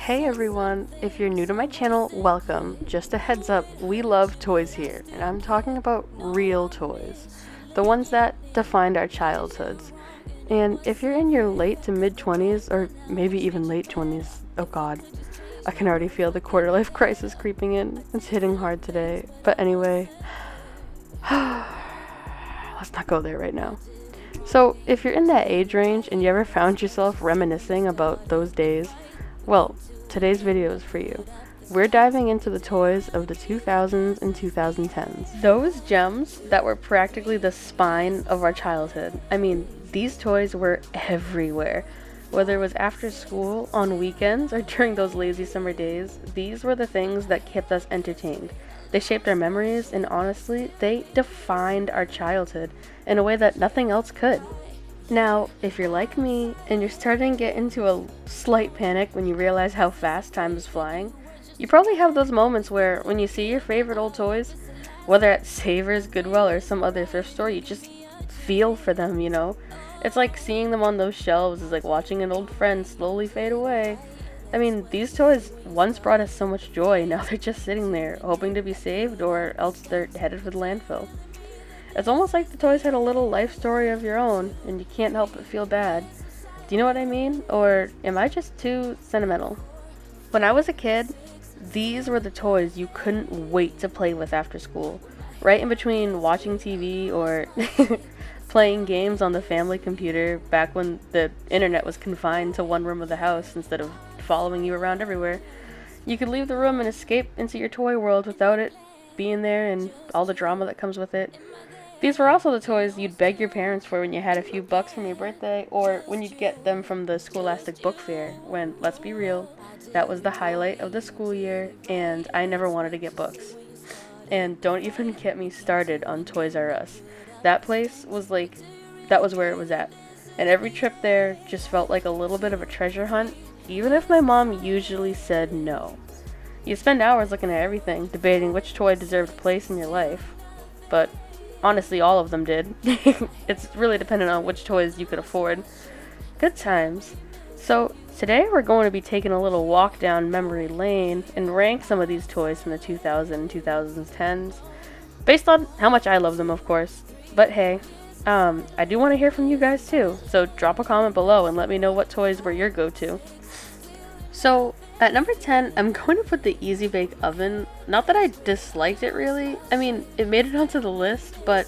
Hey everyone, if you're new to my channel, welcome. Just a heads up, we love toys here, and I'm talking about real toys. The ones that defined our childhoods. And if you're in your late to mid 20s, or maybe even late 20s, oh god, I can already feel the quarter life crisis creeping in. It's hitting hard today. But anyway, let's not go there right now. So, if you're in that age range and you ever found yourself reminiscing about those days, well, today's video is for you. We're diving into the toys of the 2000s and 2010s. Those gems that were practically the spine of our childhood. I mean, these toys were everywhere. Whether it was after school, on weekends, or during those lazy summer days, these were the things that kept us entertained. They shaped our memories, and honestly, they defined our childhood in a way that nothing else could. Now, if you're like me, and you're starting to get into a slight panic when you realize how fast time is flying, you probably have those moments where, when you see your favorite old toys, whether at Savers, Goodwill, or some other thrift store, you just feel for them, you know? It's like seeing them on those shelves is like watching an old friend slowly fade away. I mean, these toys once brought us so much joy, now they're just sitting there, hoping to be saved, or else they're headed for the landfill. It's almost like the toys had a little life story of your own, and you can't help but feel bad. Do you know what I mean? Or am I just too sentimental? When I was a kid, these were the toys you couldn't wait to play with after school. Right in between watching TV or playing games on the family computer back when the internet was confined to one room of the house instead of following you around everywhere. You could leave the room and escape into your toy world without it being there and all the drama that comes with it. These were also the toys you'd beg your parents for when you had a few bucks from your birthday, or when you'd get them from the Scholastic Book Fair, when, let's be real, that was the highlight of the school year, and I never wanted to get books. And don't even get me started on Toys R Us. That place was like, that was where it was at. And every trip there just felt like a little bit of a treasure hunt, even if my mom usually said no. You spend hours looking at everything, debating which toy deserved a place in your life. But honestly, all of them did. It's really dependent on which toys you could afford. Good times. So, today we're going to be taking a little walk down memory lane and rank some of these toys from the 2000s and 2010s. Based on how much I love them, of course. But hey, I do want to hear from you guys too. So drop a comment below and let me know what toys were your go-to. So, at number 10, I'm going to put the Easy Bake Oven. Not that I disliked it really. I mean, it made it onto the list, but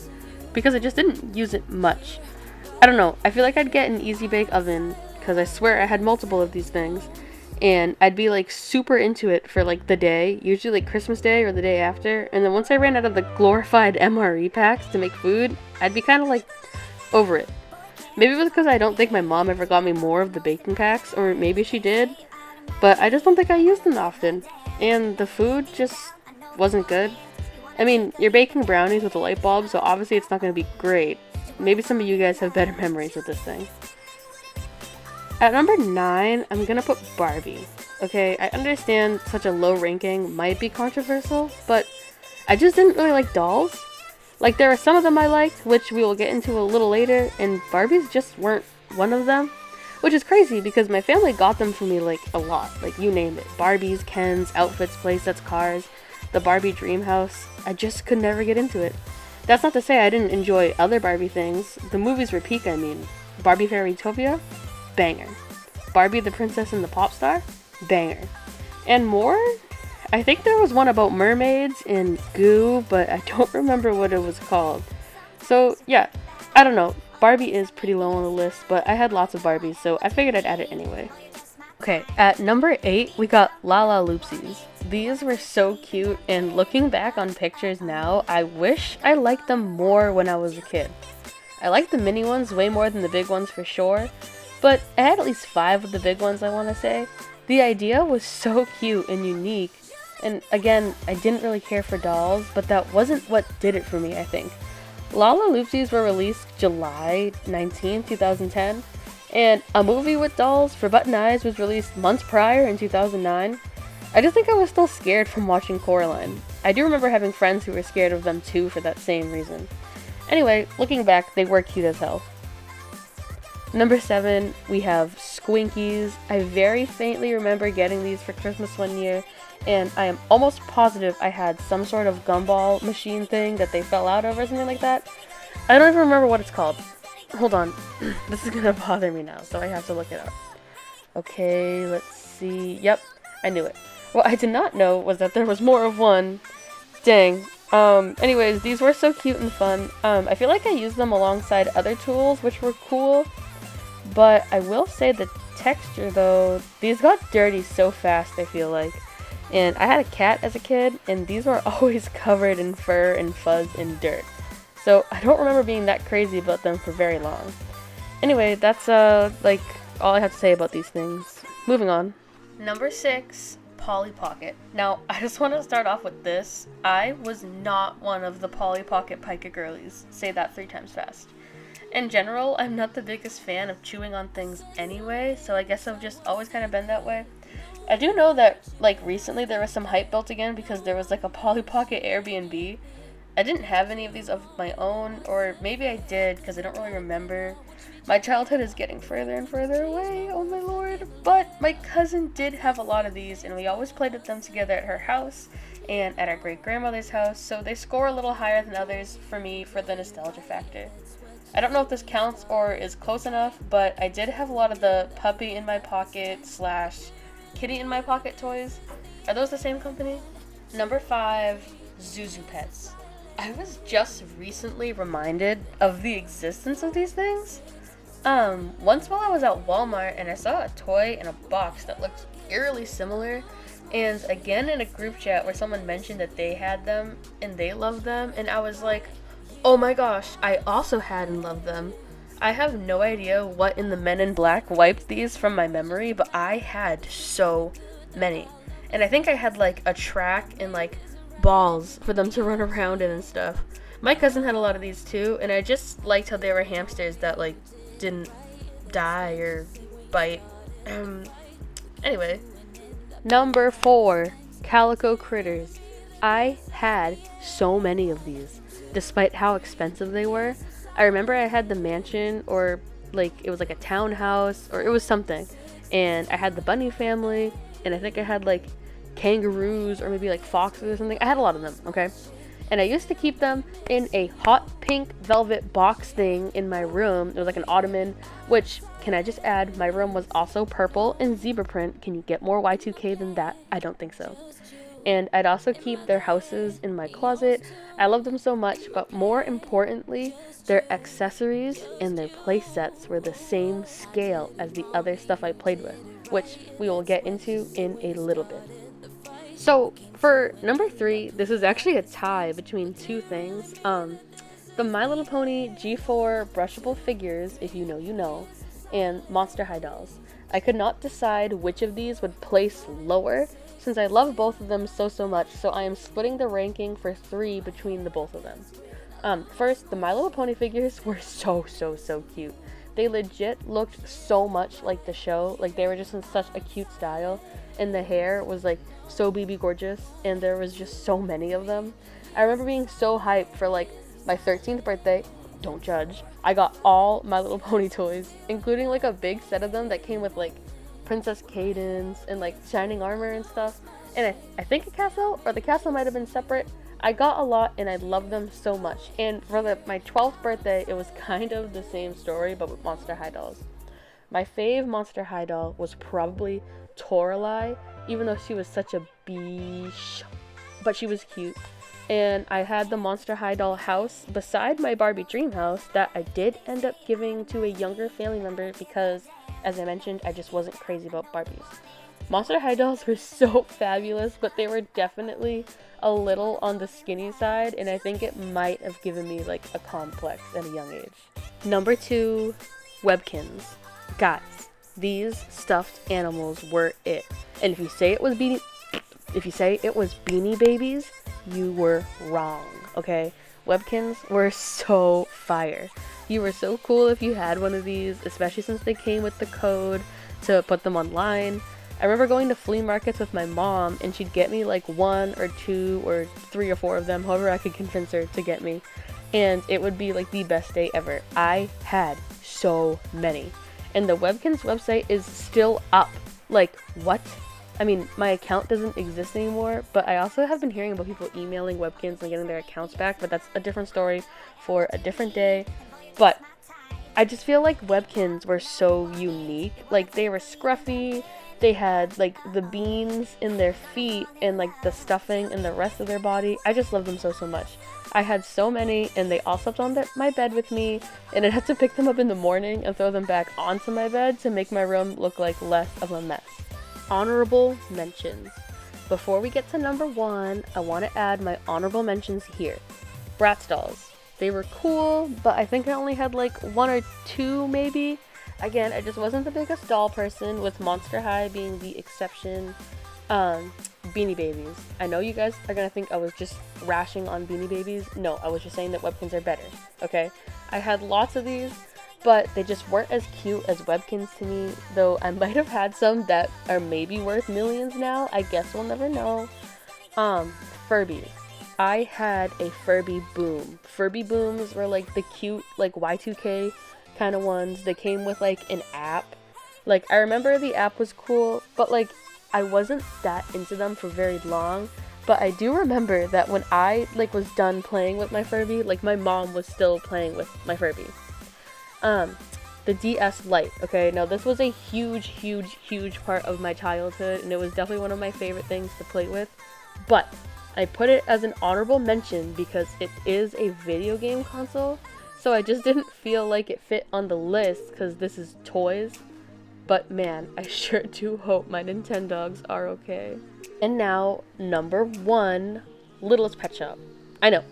because I just didn't use it much. I don't know, I feel like I'd get an Easy Bake Oven, because I swear I had multiple of these things, and I'd be like super into it for like the day, usually like Christmas Day or the day after, and then once I ran out of the glorified MRE packs to make food, I'd be kind of like over it. Maybe it was because I don't think my mom ever got me more of the baking packs, or maybe she did. But I just don't think I used them often, and the food just wasn't good. I mean, you're baking brownies with a light bulb, so obviously it's not going to be great. Maybe some of you guys have better memories with this thing. At number 9, I'm going to put Barbie. Okay, I understand such a low ranking might be controversial, but I just didn't really like dolls. Like, there are some of them I liked, which we will get into a little later, and Barbies just weren't one of them. Which is crazy because my family got them for me like a lot, like you name it. Barbies, Kens, outfits, playsets, cars, the Barbie dream house. I just could never get into it. That's not to say I didn't enjoy other Barbie things. The movies were peak, I mean. Barbie Fairytopia? Banger. Barbie the Princess and the Pop Star? Banger. And more? I think there was one about mermaids and goo, but I don't remember what it was called. So yeah, I don't know. Barbie is pretty low on the list, but I had lots of Barbies, so I figured I'd add it anyway. Okay, at number 8, we got La La Loopsies. These were so cute, and looking back on pictures now, I wish I liked them more when I was a kid. I liked the mini ones way more than the big ones for sure, but I had at least 5 of the big ones, I want to say. The idea was so cute and unique, and again, I didn't really care for dolls, but that wasn't what did it for me, I think. La La Loopsies were released July 19, 2010, and a movie with dolls for Button Eyes was released months prior in 2009. I just think I was still scared from watching Coraline. I do remember having friends who were scared of them too for that same reason. Anyway, looking back, they were cute as hell. Number 7, we have Squinkies. I very faintly remember getting these for Christmas one year, and I am almost positive I had some sort of gumball machine thing that they fell out of or something like that. I don't even remember what it's called. Hold on. This is gonna bother me now, so I have to look it up. Okay, let's see. Yep, I knew it. What I did not know was that there was more of one. Dang. Anyways, these were so cute and fun. I feel like I used them alongside other tools, which were cool. But I will say the texture, though, these got dirty so fast, I feel like. And I had a cat as a kid, and these were always covered in fur and fuzz and dirt. So I don't remember being that crazy about them for very long. Anyway, that's, like, all I have to say about these things. Moving on. Number 6, Polly Pocket. Now, I just want to start off with this. I was not one of the Polly Pocket Pica girlies. Say that 3 times fast. In general, I'm not the biggest fan of chewing on things anyway, so I guess I've just always kind of been that way. I do know that, like, recently there was some hype built again because there was, like, a Polly Pocket Airbnb. I didn't have any of these of my own, or maybe I did because I don't really remember. My childhood is getting further and further away, oh my lord. But my cousin did have a lot of these, and we always played with them together at her house and at our great-grandmother's house, so they score a little higher than others for me for the nostalgia factor. I don't know if this counts or is close enough, but I did have a lot of the puppy in my pocket / kitty in my pocket toys. Are those the same company? Number 5, Zuzu Pets. I was just recently reminded of the existence of these things. Once while I was at Walmart and I saw a toy in a box that looked eerily similar, and again in a group chat where someone mentioned that they had them and they loved them, and I was like, oh my gosh, I also had and loved them. I have no idea what in the Men in Black wiped these from my memory, but I had so many. And I think I had like a track and like balls for them to run around in and stuff. My cousin had a lot of these too, and I just liked how they were hamsters that like didn't die or bite. Anyway. Number 4, Calico Critters. I had so many of these. Despite how expensive they were. I remember I had the mansion, or like it was like a townhouse, or it was something, and I had the bunny family, and I think I had like kangaroos or maybe like foxes or something. I had a lot of them, okay? And I used to keep them in a hot pink velvet box thing in my room. It was like an ottoman, which, can I just add, my room was also purple and zebra print. Can you get more Y2K than that? I don't think so. And I'd also keep their houses in my closet. I love them so much, but more importantly, their accessories and their play sets were the same scale as the other stuff I played with, which we will get into in a little bit. So for number 3, this is actually a tie between 2 things. The My Little Pony G4 brushable figures, if you know, you know, and Monster High dolls. I could not decide which of these would place lower, since I love both of them so much, so I am splitting the ranking for 3 between the both of them. First, the My Little Pony figures were so cute. They legit looked so much like the show, like they were just in such a cute style, and the hair was like so BB gorgeous, and there was just so many of them. I remember being so hyped for like my 13th birthday, don't judge, I got all My Little Pony toys, including like a big set of them that came with like Princess Cadence and like shining armor and stuff, and I think a castle, or the castle might have been separate. I got a lot and I love them so much, and for my 12th birthday it was kind of the same story but with Monster High dolls. My fave Monster High doll was probably Toralei, even though she was such a biche, but she was cute. And I had the Monster High doll house beside my Barbie dream house that I did end up giving to a younger family member because, as I mentioned, I just wasn't crazy about Barbies. Monster High dolls were so fabulous, but they were definitely a little on the skinny side, and I think it might have given me like a complex at a young age. Number 2, Webkins. Guys, these stuffed animals were it. And if you say it was Beanie Babies, you were wrong, okay? Webkins were so fire. You were so cool if you had one of these, especially since they came with the code to put them online. I remember going to flea markets with my mom, and she'd get me like 1 or 2 or 3 or 4 of them, however I could convince her to get me. And it would be like the best day ever. I had so many. and the Webkins website is still up. Like, what? I mean, my account doesn't exist anymore, but I also have been hearing about people emailing Webkins and getting their accounts back, but that's a different story for a different day. But I just feel like Webkins were so unique. Like, they were scruffy, they had, like, the beans in their feet and, like, the stuffing in the rest of their body. I just love them so much. I had so many, and they all slept on my bed with me, and I had to pick them up in the morning and throw them back onto my bed to make my room look like less of a mess. Honorable mentions. Before we get to number 1, I want to add my honorable mentions here. Bratz dolls. They were cool, but I think I only had like 1 or 2 maybe. Again, I just wasn't the biggest doll person, with Monster High being the exception. Beanie Babies. I know you guys are gonna think I was just rashing on Beanie Babies. No, I was just saying that Webkins are better, okay? I had lots of these, but they just weren't as cute as Webkins to me, though I might have had some that are maybe worth millions now. I guess we'll never know. Furbies. I had a Furby Boom. Furby Booms were like the cute, like Y2K kind of ones. They came with like an app. Like, I remember the app was cool, but like, I wasn't that into them for very long. But I do remember that when I like was done playing with my Furby, like my mom was still playing with my Furby. The DS Lite. Okay, now this was a huge part of my childhood, and it was definitely one of my favorite things to play with. But I put it as an honorable mention because it is a video game console, so I just didn't feel like it fit on the list because this is toys. But man, I sure do hope my Nintendogs are okay. And now, number 1, Littlest Pet Shop. I know,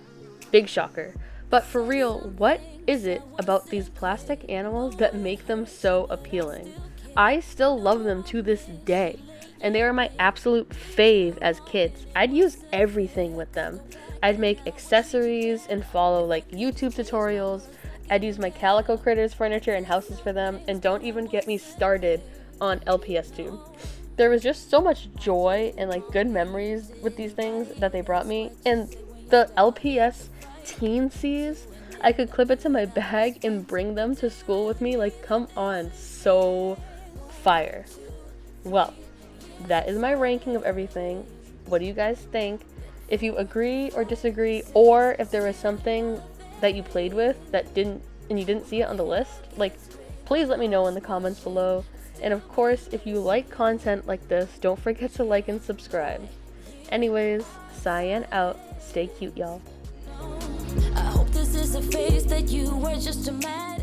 big shocker. But for real, what is it about these plastic animals that make them so appealing? I still love them to this day, and they are my absolute fave as kids. I'd use everything with them. I'd make accessories and follow like YouTube tutorials. I'd use my Calico Critters furniture and houses for them, and don't even get me started on LPS too. There was just so much joy and like good memories with these things that they brought me, and the LPS teensies, I could clip it to my bag and bring them to school with me. Like, come on, so fire. Well, that is my ranking of everything. What do you guys think? If you agree or disagree, or if there was something that you played with that you didn't see it on the list, like, please let me know in the comments below. And of course, if you like content like this, don't forget to like and subscribe. Anyways, Cyan out. Stay cute, y'all. I hope this is a phase that you were just imagining.